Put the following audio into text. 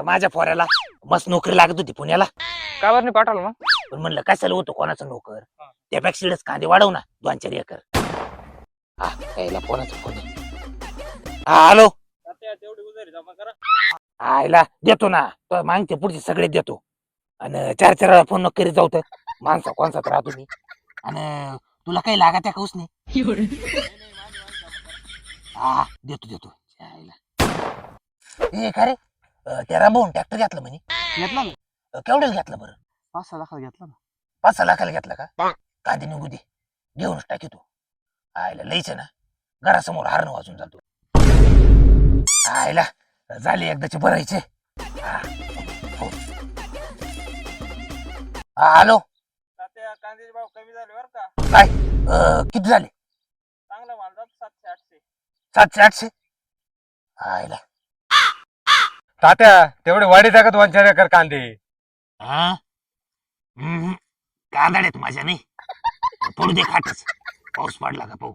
माझ्या पोऱ्याला मस्त नोकरी लागत होती पुण्याला. का बरं नाही पाठवलं मग? पण म्हणलं कशाला होतो कोणाचा नोकर, त्यापेक्षा इकडेच कांदे वाढव ना 2-4 एकर. हा यायला कोणाचा फोन आहे? हा हॅलो. तेवढी उधारी जमा करा. आयला देतो ना, तो मागते पुढचे सगळे देतो. आणि 4-4 वेळा फोन करीत जाऊ तर माणसा कोणसाच राहतो मी. आणि तुला काही लागत का उसने? हा देतो देतो. हे का रे, त्या रामभाऊन ट्रॅक्टर घेतला म्हणे. घेतला ना, केवढ्याला घेतलं बरं? 5-6 लाखाला घेतला ना. 5-6 लाखाला घेतला का? कांदे निघू दे, घेऊनच टाकी तू. आयला लईच ना, घरासमोर हारण वाजून जातो. आयला झाले एकदाचे भरायचे. हॅलो. कांद्याचे भाव कमी झाले बरं का? काय किती झाले? चांगला माल जातो 700-800. 700-800. आयला तात्या तेवढे वाढी टाकत 2-4 एकर कांदे. हा कांदाड्यात माझ्या नाही, पडू दे खाटच. पाऊस पडला का पाहू.